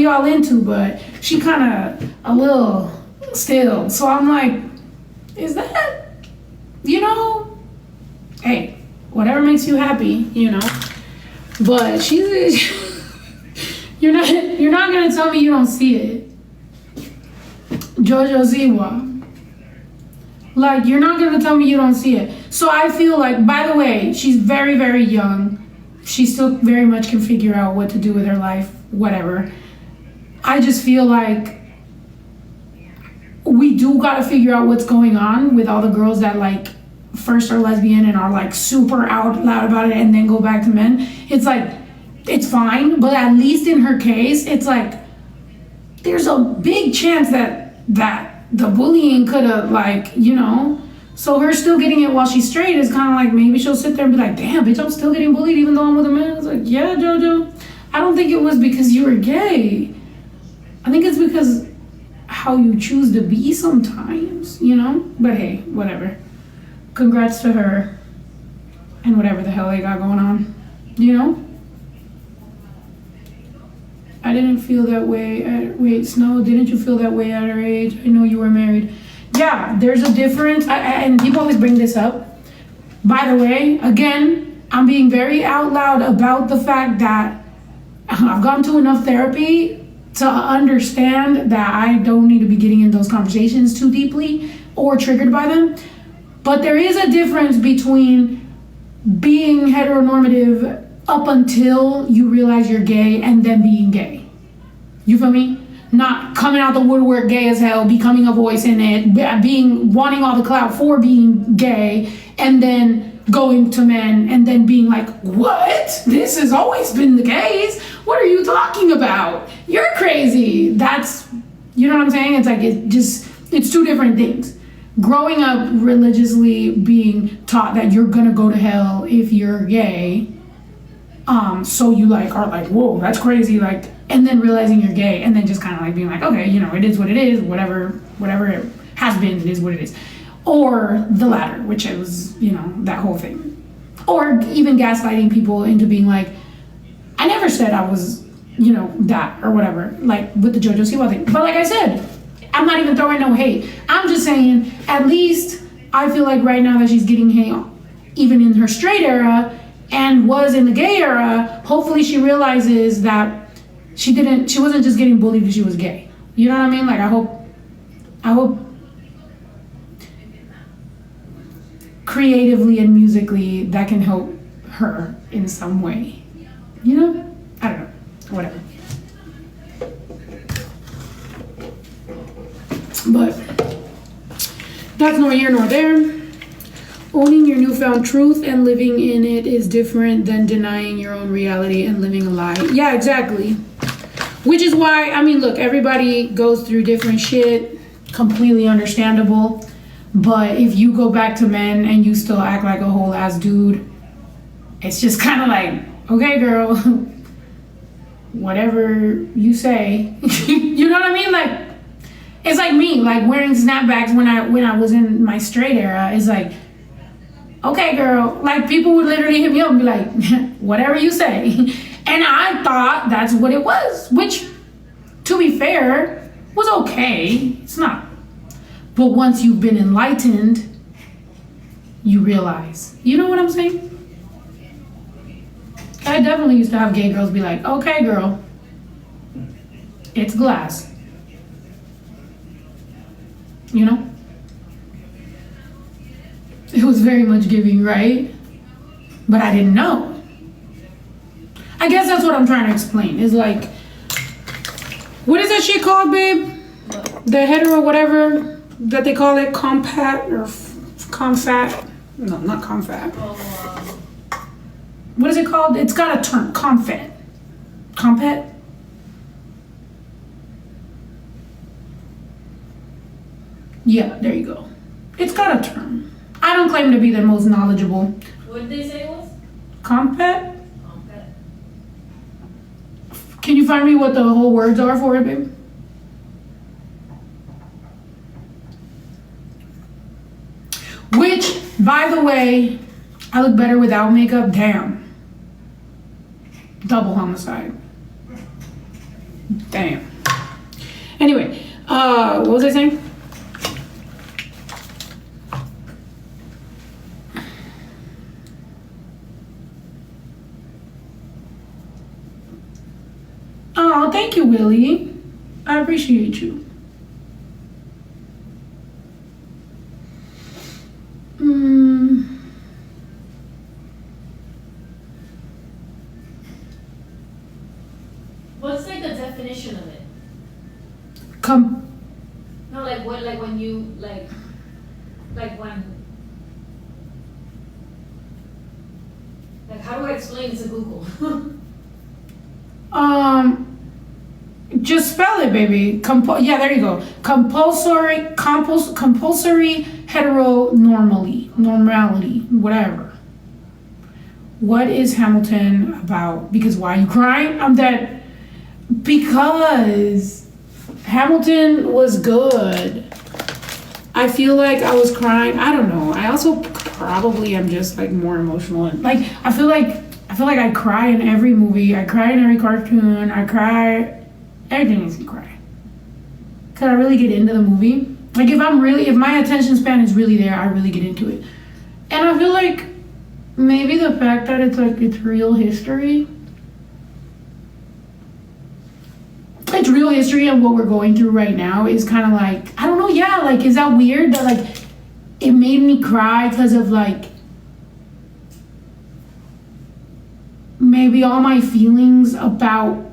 y'all into, but she kind of a little still. So I'm like, is that, hey, whatever makes you happy, But she's, you're not gonna tell me you don't see it. Jojo Siwa. Like, you're not gonna tell me you don't see it. So I feel like, by the way, she's very, very young. She still very much can figure out what to do with her life, whatever. I just feel like we do gotta figure out what's going on with all the girls that like first are lesbian and are like super out loud about it and then go back to men. It's like, it's fine, but at least in her case, it's like there's a big chance that the bullying could have like, so her still getting it while she's straight is kind of like, maybe she'll sit there and be like, damn bitch, I'm still getting bullied even though I'm with a man. It's like, yeah, Jojo, I don't think it was because you were gay. I think it's because how you choose to be sometimes, but hey, whatever. Congrats to her and whatever the hell they got going on, I didn't feel that way wait, Snow, didn't you feel that way at her age? I know you were married. Yeah, there's a difference, and people always bring this up. By the way, again, I'm being very out loud about the fact that I've gone to enough therapy to understand that I don't need to be getting in those conversations too deeply or triggered by them. But there is a difference between being heteronormative up until you realize you're gay and then being gay. You feel me? Not coming out the woodwork gay as hell, becoming a voice in it, wanting all the clout for being gay, and then going to men and then being like, what? This has always been the case. What are you talking about? You're crazy. That's, you know what I'm saying? It's like, it's two different things. Growing up religiously being taught that you're gonna go to hell if you're gay, so you like are like, whoa, that's crazy, like, and then realizing you're gay and then just kind of like being like, okay, it is what it is, whatever it has been, it is what it is. Or the latter, which was, that whole thing. Or even gaslighting people into being like, I never said I was, that or whatever, like with the JoJo Siwa thing. But like I said, I'm not even throwing no hate. I'm just saying, at least I feel like right now that she's getting hate, even in her straight era and was in the gay era, hopefully she realizes that she wasn't just getting bullied because she was gay. You know what I mean? Like, I hope creatively and musically that can help her in some way. I don't know. Whatever. But that's nor here nor there. Owning your newfound truth and living in it is different than denying your own reality and living a lie. Yeah, exactly. Which is why, look, everybody goes through different shit, completely understandable. But if you go back to men and you still act like a whole ass dude, it's just kind of like, okay, girl, whatever you say. You know what I mean? Like, it's like me, like wearing snapbacks when I was in my straight era. It's like, okay, girl, like people would literally hit me up and be like, whatever you say. And I thought that's what it was, which, to be fair, was okay. It's not. But once you've been enlightened, you realize. You know what I'm saying? I definitely used to have gay girls be like, okay, girl, it's glass. It was very much giving, right? But I didn't know. I guess that's what I'm trying to explain. Is like, what is that shit called, babe? The hetero whatever that they call it, compat or confat? No, not confat. What is it called? It's got a term. Confat. Compet? Yeah, there you go. It's got a term. I don't claim to be the most knowledgeable. What did they say it was? Compet? Compet. Can you find me what the whole words are for it, babe? Which, by the way, I look better without makeup. Damn. Double homicide. Damn. Anyway, what was I saying? Oh, thank you, Willie. I appreciate you. What's like the definition of it? No, like what, like when you like when, like how do I explain to Google? Just spell it, baby. Yeah, there you go. Compulsory normality, whatever. What is Hamilton about? Because why are you crying? I'm dead. Because Hamilton was good. I feel like I was crying. I don't know. I also probably am just like more emotional. Like I feel like I cry in every movie. I cry in every cartoon. I cry. Everything makes me cry. Cause I really get into the movie. Like if my attention span is really there, I really get into it. And I feel like maybe the fact that it's real history. It's real history and what we're going through right now is kind of like, I don't know, yeah, like, is that weird that like it made me cry because of like maybe all my feelings about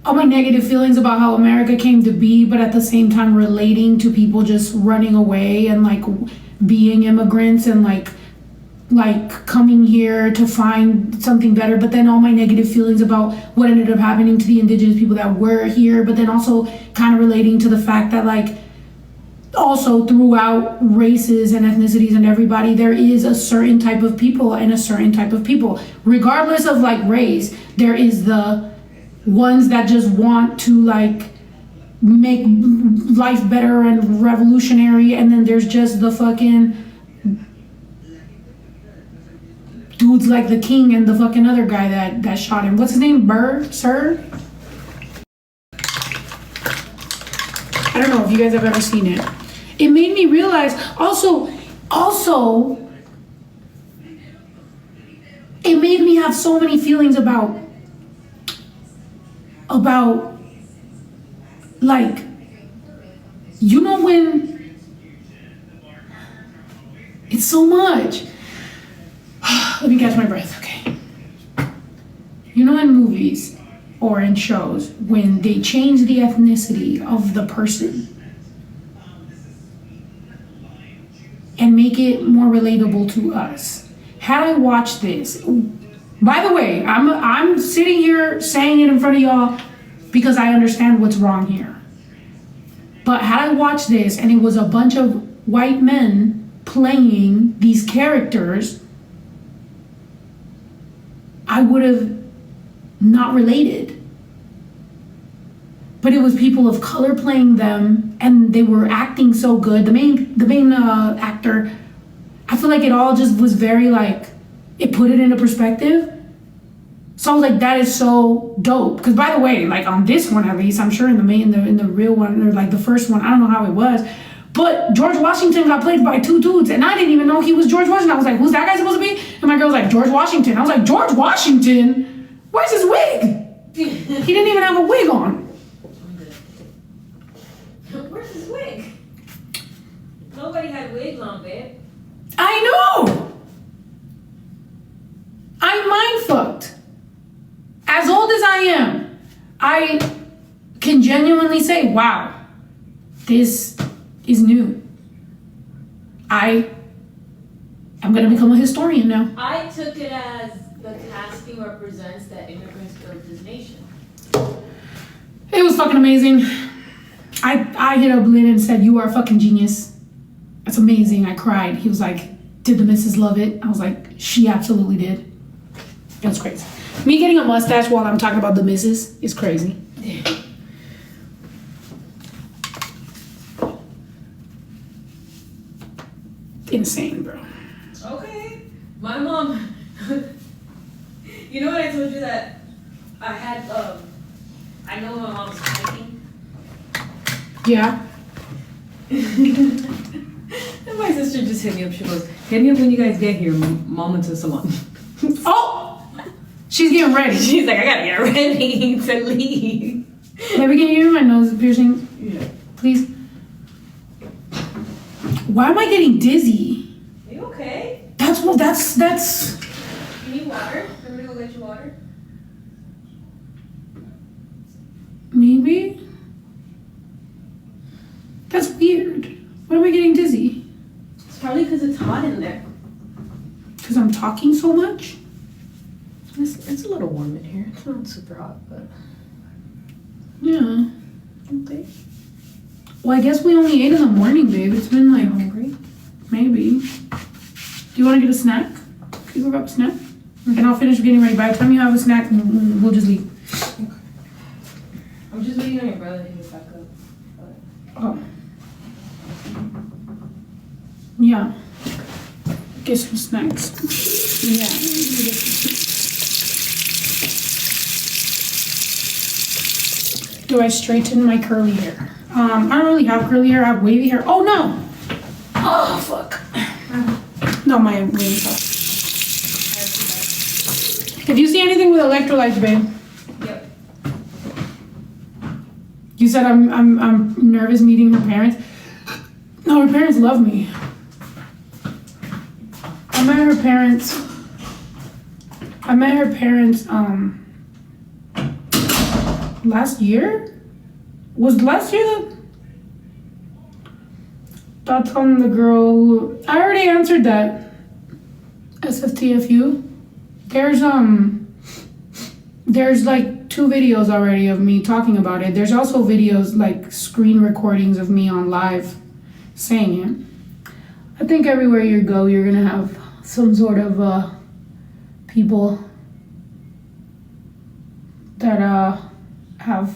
all my negative feelings about how America came to be, but at the same time relating to people just running away and like being immigrants and like coming here to find something better, but then all my negative feelings about what ended up happening to the indigenous people that were here, but then also kind of relating to the fact that like also throughout races and ethnicities and everybody, there is a certain type of people and a certain type of people. Regardless of like race, there is the ones that just want to like make life better and revolutionary, and then there's just the fucking dudes like the king and the fucking other guy that shot him. What's his name? Sir? I don't know if you guys have ever seen it. It made me realize also, it made me have so many feelings about like, you know, when it's so much. Let me catch my breath, okay. You know, in movies or in shows, when they change the ethnicity of the person and make it more relatable to us. Had I watched this, by the way, I'm sitting here saying it in front of y'all because I understand what's wrong here. But had I watched this and it was a bunch of white men playing these characters, I would have not related. But it was people of color playing them, and they were acting so good. The main actor, I feel like it all just was very like, it put it into perspective. So I was like, that is so dope. Because by the way, like on this one at least, I'm sure in the real one, or like the first one, I don't know how it was, but George Washington got played by two dudes, and I didn't even know he was George Washington. I was like, who's that guy supposed to be? And my girl was like, George Washington. I was like, George Washington? Where's his wig? He didn't even have a wig on. Where's his wig? Nobody had wigs on, babe. I know! I'm mind fucked. As old as I am, I can genuinely say, wow, this is new. I am gonna become a historian now. I took it as the casting represents that immigrants built this nation. It was fucking amazing. I hit up Lynn and said, you are a fucking genius. That's amazing. I cried. He was like, did the missus love it? I was like, she absolutely did. It was crazy. Me getting a mustache while I'm talking about the missus is crazy. Insane, bro. Okay. My mom, you know what I told you that I had, I know my mom's hiking. Yeah. And my sister just hit me up. She goes, hit me up when you guys get here. Mom went to salon. Oh! She's getting ready. She's like, I gotta get ready to leave. Baby, can you hear my nose piercing? Yeah. Please. Why am I getting dizzy? Are you okay? That's. You need water? Want me to go get you water? Maybe? That's weird. Why am I getting dizzy? It's probably because it's hot in there. Because I'm talking so much? It's a little warm in here. It's not super hot, but Yeah. okay. Well, I guess we only ate in the morning, babe. It's been like, Hungry? maybe. Do you want to get a snack? Can you go grab a snack? And I'll finish getting ready. By the time you have a snack, we'll just leave. I'm just waiting on your brother to get back up. Oh. Yeah. Get some snacks. Yeah. Do I straighten my curly hair? I don't really have curly hair. I have wavy hair. Oh no! Oh fuck. No, my wavy hair. If you see anything with electrolytes, babe. Yep. You said I'm nervous meeting her parents. No, her parents love me. I met her parents last year? Was last year the that's on the girl who I already answered that. SFTFU. There's like 2 videos already of me talking about it. There's also videos like screen recordings of me on live saying it. I think everywhere you go, you're gonna have some sort of people that have